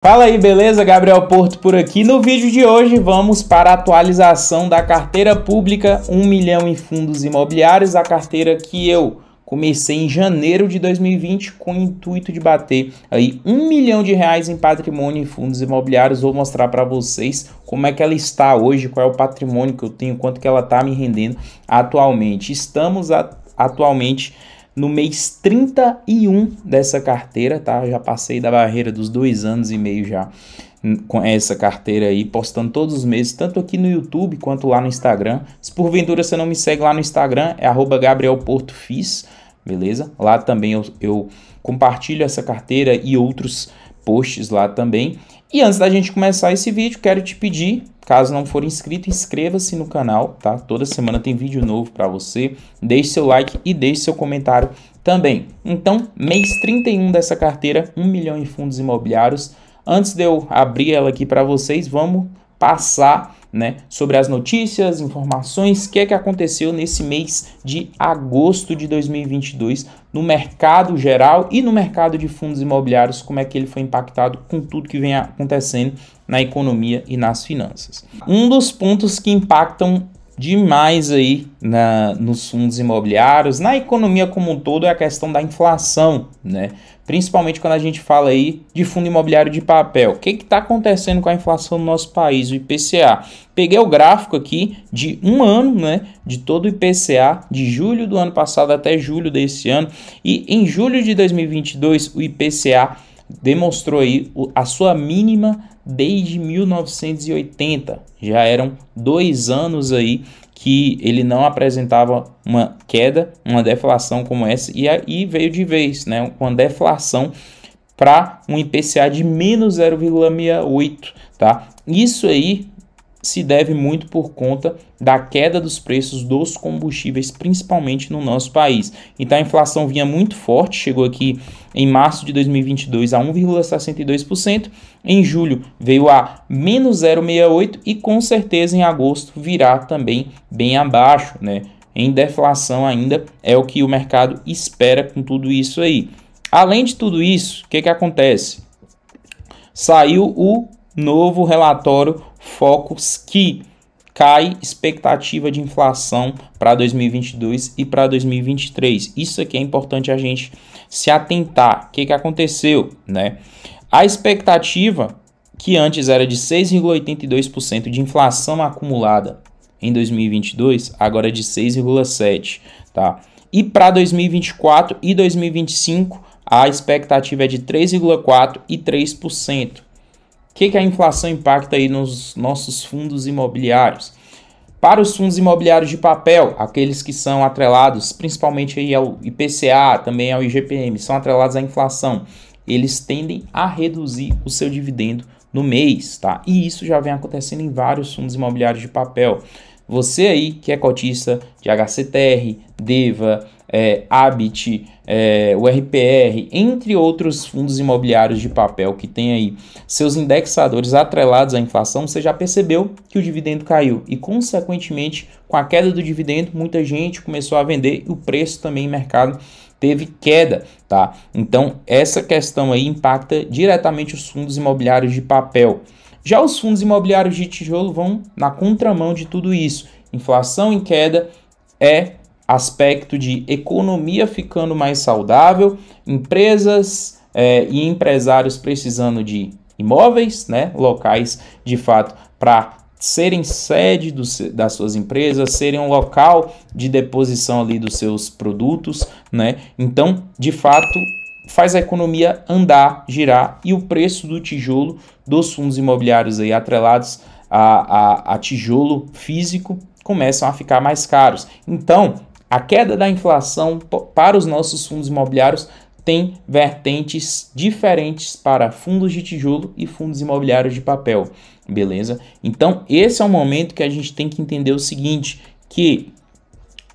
Fala aí, beleza? Gabriel Porto por aqui. No vídeo de hoje vamos para a atualização da carteira pública 1 milhão em fundos imobiliários, a carteira que eu comecei em janeiro de 2020 com o intuito de bater aí R$ 1 milhão em patrimônio em fundos imobiliários. Vou mostrar para vocês como é que ela está hoje, qual é o patrimônio que eu tenho, quanto que ela está me rendendo atualmente. Estamos atualmente no mês 31 dessa carteira, tá? Já passei da barreira dos 2 anos e meio já com essa carteira aí, postando todos os meses, tanto aqui no YouTube quanto lá no Instagram. Se porventura você não me segue lá no Instagram, é @GabrielPortoFis, beleza? Lá também eu compartilho essa carteira e outros posts lá também. E antes da gente começar esse vídeo, quero te pedir, caso não for inscrito, inscreva-se no canal, tá? Toda semana tem vídeo novo para você. Deixe seu like e deixe seu comentário também. Então, mês 31 dessa carteira, 1 milhão em fundos imobiliários. Antes de eu abrir ela aqui para vocês, vamos passar, né, sobre as notícias, informações, o que é que aconteceu nesse mês de agosto de 2022 no mercado geral e no mercado de fundos imobiliários, como é que ele foi impactado com tudo que vem acontecendo na economia e nas finanças. Um dos pontos que impactam demais aí nos fundos imobiliários, na economia como um todo, é a questão da inflação, né? Principalmente quando a gente fala aí de fundo imobiliário de papel. O que está acontecendo com a inflação no nosso país, o IPCA? Peguei o gráfico aqui de um ano, né, de todo o IPCA, de julho do ano passado até julho desse ano, e em julho de 2022 o IPCA demonstrou aí a sua mínima desde 1980. Já eram 2 anos aí que ele não apresentava uma queda, uma deflação como essa, e aí veio de vez, né, uma deflação para um IPCA de menos 0,68, tá? Isso aí se deve muito por conta da queda dos preços dos combustíveis, principalmente no nosso país. Então a inflação vinha muito forte, chegou aqui em março de 2022 a 1,62%, em julho veio a menos 0,68% e com certeza em agosto virá também bem abaixo, né? Em deflação ainda é o que o mercado espera com tudo isso aí. Além de tudo isso, o que acontece? Saiu o novo relatório Focus, que cai expectativa de inflação para 2022 e para 2023. Isso aqui é importante a gente se atentar. O que aconteceu, né? A expectativa, que antes era de 6,82% de inflação acumulada em 2022, agora é de 6,7%, tá? E para 2024 e 2025, a expectativa é de 3,4% e 3%. O que a inflação impacta aí nos nossos fundos imobiliários? Para os fundos imobiliários de papel, aqueles que são atrelados principalmente aí ao IPCA, também ao IGPM, são atrelados à inflação, eles tendem a reduzir o seu dividendo no mês, tá? E isso já vem acontecendo em vários fundos imobiliários de papel. Você aí que é cotista de HCTR, DEVA, Habit, o RPR, entre outros fundos imobiliários de papel que tem aí seus indexadores atrelados à inflação, você já percebeu que o dividendo caiu e, consequentemente, com a queda do dividendo, muita gente começou a vender e o preço também no mercado teve queda, tá? Então, essa questão aí impacta diretamente os fundos imobiliários de papel. Já os fundos imobiliários de tijolo vão na contramão de tudo isso. Inflação em queda é aspecto de economia ficando mais saudável, empresas e empresários precisando de imóveis, né, locais de fato para serem sede das suas empresas, serem um local de deposição ali dos seus produtos, né? Então, de fato, faz a economia andar, girar, e o preço do tijolo dos fundos imobiliários aí atrelados a tijolo físico começam a ficar mais caros. Então, a queda da inflação para os nossos fundos imobiliários tem vertentes diferentes para fundos de tijolo e fundos imobiliários de papel, beleza? Então, esse é o momento que a gente tem que entender o seguinte, que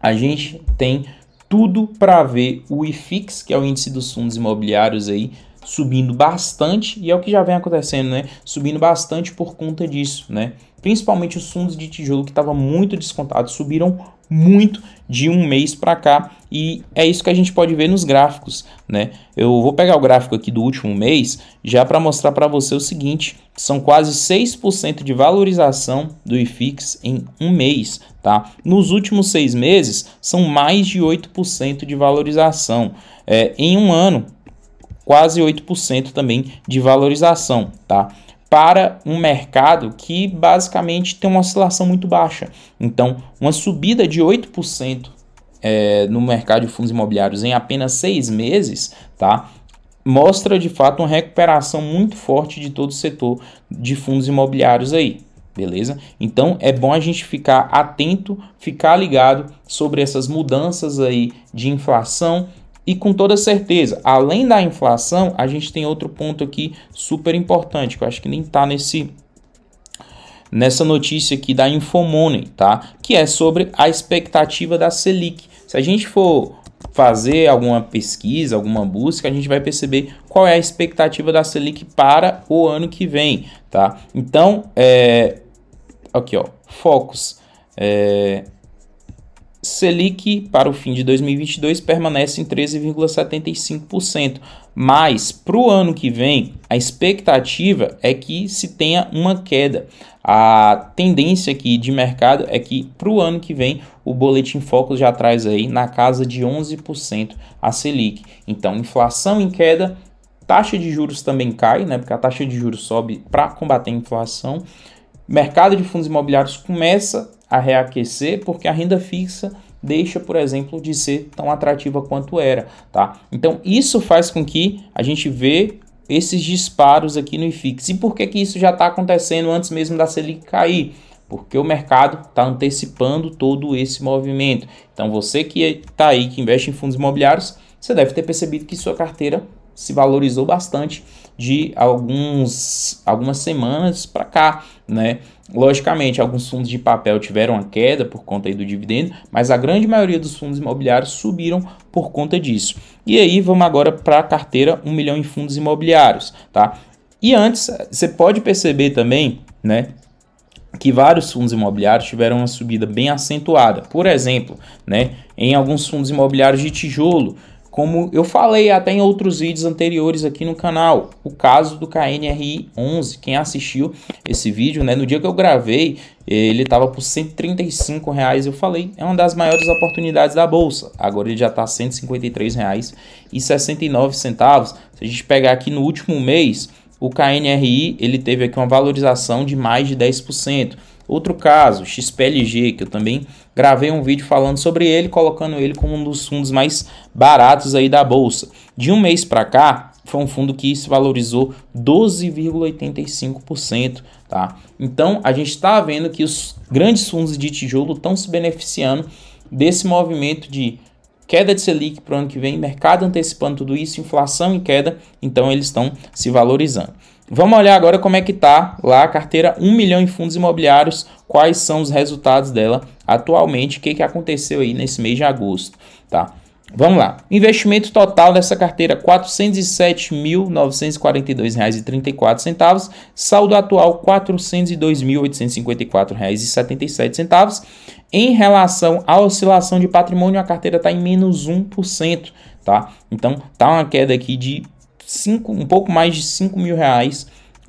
a gente tem tudo para ver o IFIX, que é o índice dos fundos imobiliários aí, subindo bastante, e é o que já vem acontecendo, né? Subindo bastante por conta disso, né? Principalmente os fundos de tijolo que estavam muito descontados, subiram muito de um mês para cá, e é isso que a gente pode ver nos gráficos, né? Eu vou pegar o gráfico aqui do último mês já para mostrar para você o seguinte: são quase 6% de valorização do IFIX em um mês, tá? Nos últimos 6 meses são mais de 8% de valorização, em um ano quase 8% também de valorização, tá? Para um mercado que basicamente tem uma oscilação muito baixa. Então, uma subida de 8% no mercado de fundos imobiliários em apenas 6 meses, tá? Mostra de fato uma recuperação muito forte de todo o setor de fundos imobiliários aí, beleza? Então é bom a gente ficar atento, ficar ligado sobre essas mudanças aí de inflação. E com toda certeza, além da inflação, a gente tem outro ponto aqui super importante, que eu acho que nem está nessa notícia aqui da Infomoney, tá? Que é sobre a expectativa da Selic. Se a gente for fazer alguma pesquisa, alguma busca, a gente vai perceber qual é a expectativa da Selic para o ano que vem, tá? Então, aqui ó, Focus, Selic para o fim de 2022 permanece em 13,75%, mas para o ano que vem a expectativa é que se tenha uma queda. A tendência aqui de mercado é que para o ano que vem o Boletim Focus já traz aí na casa de 11% a Selic. Então, inflação em queda, taxa de juros também cai, né? Porque a taxa de juros sobe para combater a inflação. Mercado de fundos imobiliários começa a reaquecer porque a renda fixa deixa, por exemplo, de ser tão atrativa quanto era, tá? Então, isso faz com que a gente vê esses disparos aqui no IFIX. E por que isso já está acontecendo antes mesmo da Selic cair? Porque o mercado está antecipando todo esse movimento. Então, você que está aí, que investe em fundos imobiliários, você deve ter percebido que sua carteira se valorizou bastante de algumas semanas para cá, né? Logicamente, alguns fundos de papel tiveram uma queda por conta aí do dividendo, mas a grande maioria dos fundos imobiliários subiram por conta disso. E aí, vamos agora para a carteira 1 milhão em fundos imobiliários, tá? E antes, você pode perceber também, né, que vários fundos imobiliários tiveram uma subida bem acentuada. Por exemplo, né, em alguns fundos imobiliários de tijolo, como eu falei até em outros vídeos anteriores aqui no canal, o caso do KNRI 11, quem assistiu esse vídeo, né, no dia que eu gravei, ele estava por R$ 135, eu falei, é uma das maiores oportunidades da bolsa. Agora ele já está R$ 153,69. Se a gente pegar aqui no último mês, o KNRI ele teve aqui uma valorização de mais de 10%. Outro caso, XPLG, que eu também gravei um vídeo falando sobre ele, colocando ele como um dos fundos mais baratos aí da bolsa. De um mês para cá, foi um fundo que se valorizou 12,85%, tá? Então, a gente está vendo que os grandes fundos de tijolo estão se beneficiando desse movimento de queda de Selic para o ano que vem, mercado antecipando tudo isso, inflação em queda, então eles estão se valorizando. Vamos olhar agora como é que está lá a carteira 1 milhão em fundos imobiliários, quais são os resultados dela atualmente, o que aconteceu aí nesse mês de agosto, tá? Vamos lá, investimento total dessa carteira R$ 407.942,34, saldo atual R$ 402.854,77. Em relação à oscilação de patrimônio, a carteira está em menos 1%, tá? Então, tá uma queda aqui de um pouco mais de R$5 mil,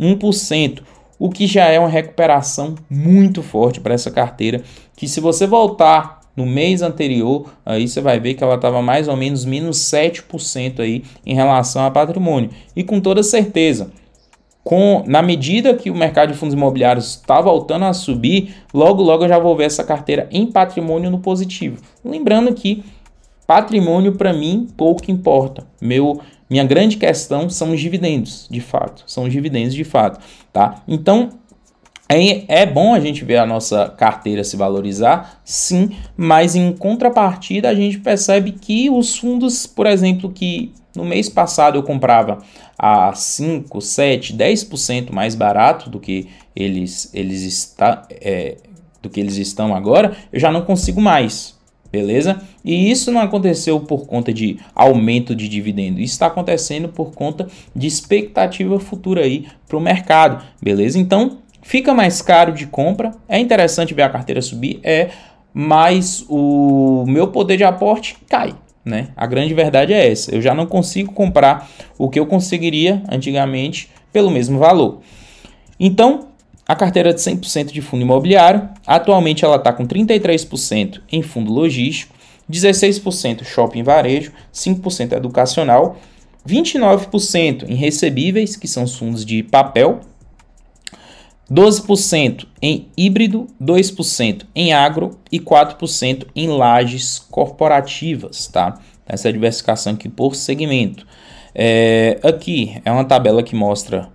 1%, o que já é uma recuperação muito forte para essa carteira, que se você voltar no mês anterior, aí você vai ver que ela estava mais ou menos menos 7% aí em relação a patrimônio. E com toda certeza, na medida que o mercado de fundos imobiliários está voltando a subir, logo eu já vou ver essa carteira em patrimônio no positivo. Lembrando que patrimônio para mim pouco importa. Minha grande questão são os dividendos, de fato. São os dividendos de fato, tá? Então, é bom a gente ver a nossa carteira se valorizar, sim, mas em contrapartida a gente percebe que os fundos, por exemplo, que no mês passado eu comprava a 5, 7, 10% mais barato do que eles estão agora, eu já não consigo mais. Beleza? E isso não aconteceu por conta de aumento de dividendo, isso está acontecendo por conta de expectativa futura aí para o mercado, beleza? Então, fica mais caro de compra, é interessante ver a carteira subir, mas o meu poder de aporte cai, né? A grande verdade é essa. Eu já não consigo comprar o que eu conseguiria antigamente pelo mesmo valor. Então, a carteira de 100% de fundo imobiliário, atualmente ela está com 33% em fundo logístico, 16% shopping varejo, 5% educacional, 29% em recebíveis, que são os fundos de papel, 12% em híbrido, 2% em agro e 4% em lajes corporativas, tá? Essa é a diversificação aqui por segmento. Aqui é uma tabela que mostra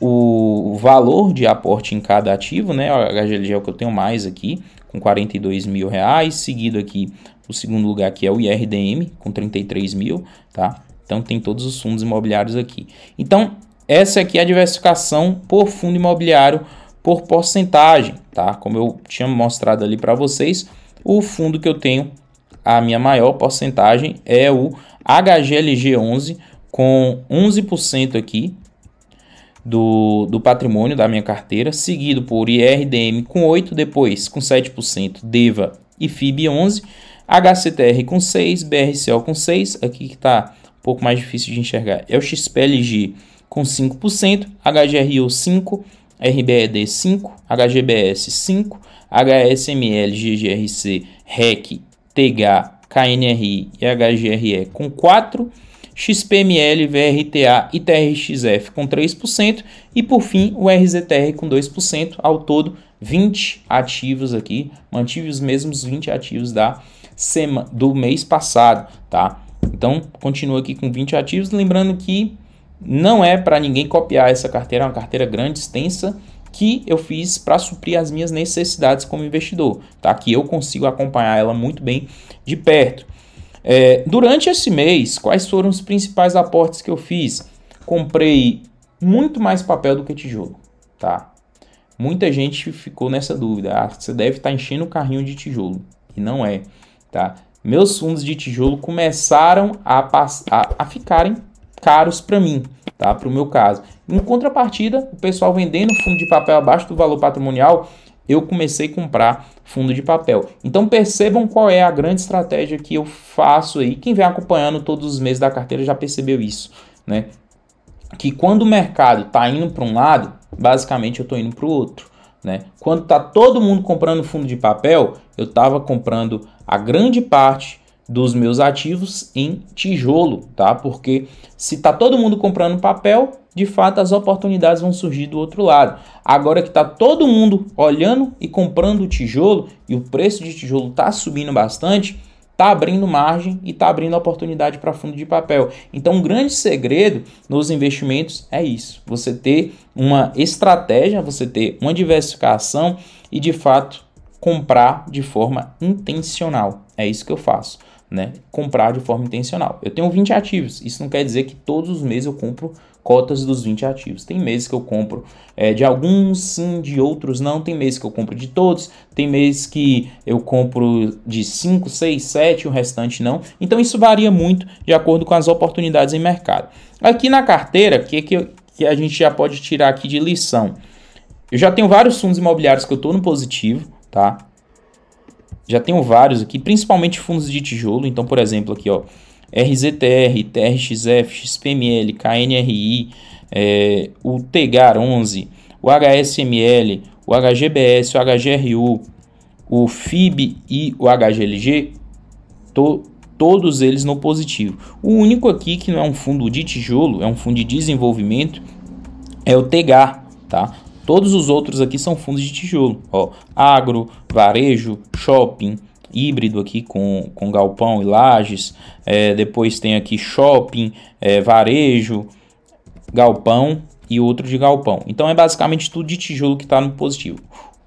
o valor de aporte em cada ativo, né? O HGLG é o que eu tenho mais aqui, com R$42 mil, seguido aqui, o segundo lugar aqui é o IRDM, com 33 mil, tá? Então tem todos os fundos imobiliários aqui. Então, essa aqui é a diversificação por fundo imobiliário, por porcentagem, tá? Como eu tinha mostrado ali para vocês, o fundo que eu tenho, a minha maior porcentagem é o HGLG11, com 11% aqui do patrimônio da minha carteira, seguido por IRDM com 8%, depois com 7%, DEVA e FIB 11%, HCTR com 6%, BRCO com 6%, aqui que está um pouco mais difícil de enxergar, é o XPLG com 5%, HGRU 5%, RBED 5%, HGBS 5%, HSML, GGRC, REC, TH, KNRI e HGRE com 4%, XPML, VRTA e TRXF com 3% e por fim o RZTR com 2%, ao todo 20 ativos aqui, mantive os mesmos 20 ativos do mês passado, tá? Então continua aqui com 20 ativos, lembrando que não é para ninguém copiar essa carteira, é uma carteira grande, extensa, que eu fiz para suprir as minhas necessidades como investidor, tá? Que eu consigo acompanhar ela muito bem de perto. Durante esse mês, quais foram os principais aportes que eu fiz? Comprei muito mais papel do que tijolo, tá? Muita gente ficou nessa dúvida, você deve estar enchendo o carrinho de tijolo, e não é, tá? Meus fundos de tijolo começaram a ficarem caros para mim, tá? Para o meu caso. Em contrapartida, o pessoal vendendo fundo de papel abaixo do valor patrimonial, eu comecei a comprar fundo de papel. Então percebam qual é a grande estratégia que eu faço aí. Quem vem acompanhando todos os meses da carteira já percebeu isso, né? Que quando o mercado está indo para um lado, basicamente eu estou indo para o outro, né? Quando está todo mundo comprando fundo de papel, eu estava comprando a grande parte dos meus ativos em tijolo, tá? Porque se está todo mundo comprando papel, de fato as oportunidades vão surgir do outro lado. Agora que está todo mundo olhando e comprando tijolo e o preço de tijolo está subindo bastante, está abrindo margem e está abrindo oportunidade para fundo de papel. Então, um grande segredo nos investimentos é isso. Você ter uma estratégia, você ter uma diversificação e, de fato, comprar de forma intencional. É isso que eu faço, né? Comprar de forma intencional. Eu tenho 20 ativos. Isso não quer dizer que todos os meses eu compro cotas dos 20 ativos. Tem meses que eu compro de alguns sim, de outros não. Tem meses que eu compro de todos. Tem meses que eu compro de 5, 6, 7, o restante não. Então isso varia muito de acordo com as oportunidades em mercado. Aqui na carteira, que a gente já pode tirar aqui de lição? Eu já tenho vários fundos imobiliários que eu estou no positivo, tá? Já tenho vários aqui, principalmente fundos de tijolo. Então, por exemplo, aqui, ó, RZTR, TRXF, XPML, KNRI, o TEGAR 11, o HSML, o HGBS, o HGRU, o FIB e o HGLG, todos eles no positivo. O único aqui que não é um fundo de tijolo, é um fundo de desenvolvimento, é o TEGAR, tá? Todos os outros aqui são fundos de tijolo, ó, agro, varejo, shopping, híbrido aqui com galpão e lajes, depois tem aqui shopping, varejo, galpão e outro de galpão. Então é basicamente tudo de tijolo que está no positivo.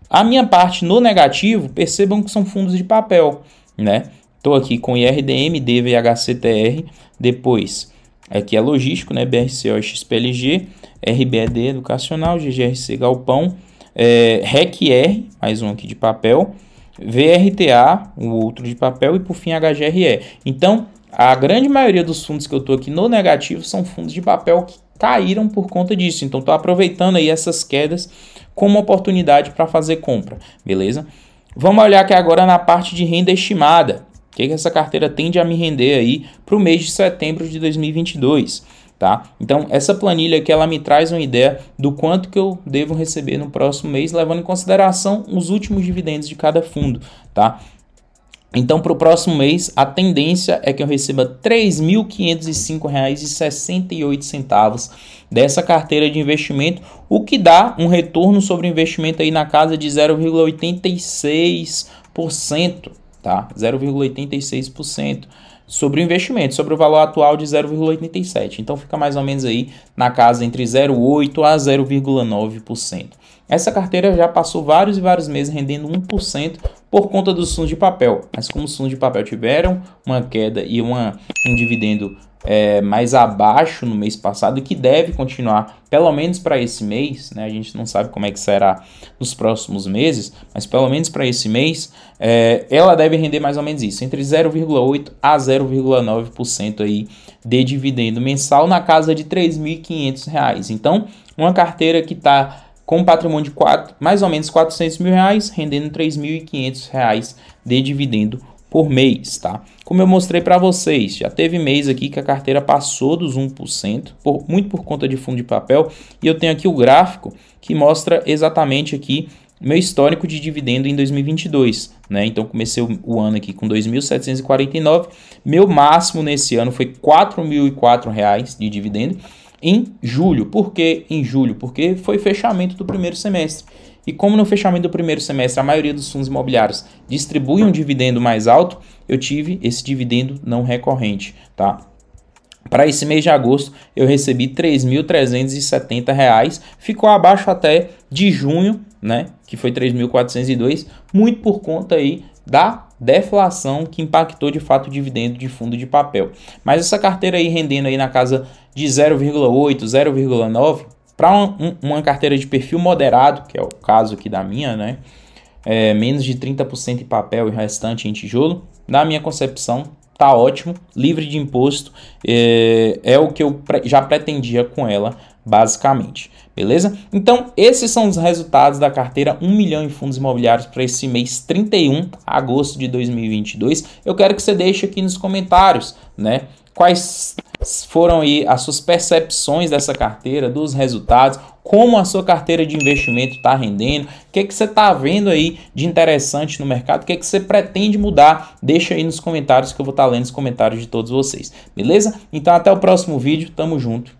A minha parte no negativo, percebam que são fundos de papel, né? Estou aqui com IRDM, DEVA e HCTR, depois aqui é logístico, né? BRCO e XPLG, RBED educacional, GGRC galpão, RECR, mais um aqui de papel, VRTA, o outro de papel e por fim HGRE. Então, a grande maioria dos fundos que eu estou aqui no negativo são fundos de papel que caíram por conta disso. Então, estou aproveitando aí essas quedas como oportunidade para fazer compra, beleza? Vamos olhar aqui agora na parte de renda estimada. O que essa carteira tende a me render aí para o mês de setembro de 2022, tá? Então, essa planilha aqui, ela me traz uma ideia do quanto que eu devo receber no próximo mês, levando em consideração os últimos dividendos de cada fundo, tá? Então, para o próximo mês, a tendência é que eu receba R$ 3.505,68 dessa carteira de investimento, o que dá um retorno sobre o investimento aí na casa de 0,86%, tá? 0,86% sobre o investimento, sobre o valor atual de 0,87%. Então, fica mais ou menos aí na casa entre 0,8% a 0,9%. Essa carteira já passou vários e vários meses rendendo 1% por conta dos fundos de papel. Mas como os fundos de papel tiveram uma queda e um dividendo mais abaixo no mês passado, e que deve continuar pelo menos para esse mês, né? A gente não sabe como é que será nos próximos meses, mas pelo menos para esse mês, ela deve render mais ou menos isso, entre 0,8% a 0,9% aí de dividendo mensal na casa de R$ 3.500. Então, uma carteira que está com um patrimônio de mais ou menos R$ 400 mil, rendendo R$ 3.500 de dividendo por mês, tá? Como eu mostrei para vocês, já teve mês aqui que a carteira passou dos 1%, muito por conta de fundo de papel, e eu tenho aqui o gráfico que mostra exatamente aqui meu histórico de dividendo em 2022, né? Então comecei o ano aqui com 2.749, meu máximo nesse ano foi R$ 4.004 de dividendo em julho. Por que em julho? Porque foi fechamento do primeiro semestre. E como no fechamento do primeiro semestre a maioria dos fundos imobiliários distribui um dividendo mais alto, eu tive esse dividendo não recorrente, tá? Para esse mês de agosto eu recebi R$ 3.370, ficou abaixo até de junho, né, que foi 3.402, muito por conta aí da deflação que impactou de fato o dividendo de fundo de papel. Mas essa carteira aí rendendo aí na casa de 0,8, 0,9, para uma carteira de perfil moderado, que é o caso aqui da minha, né, menos de 30% em papel e o restante em tijolo, na minha concepção, tá ótimo, livre de imposto, é o que eu já pretendia com ela, basicamente. Beleza? Então, esses são os resultados da carteira 1 milhão em fundos imobiliários para esse mês 31 de agosto de 2022. Eu quero que você deixe aqui nos comentários, né, quais foram aí as suas percepções dessa carteira, dos resultados, como a sua carteira de investimento está rendendo, o que você está vendo aí de interessante no mercado, o que você pretende mudar, deixa aí nos comentários que eu vou estar lendo os comentários de todos vocês, beleza? Então até o próximo vídeo, tamo junto.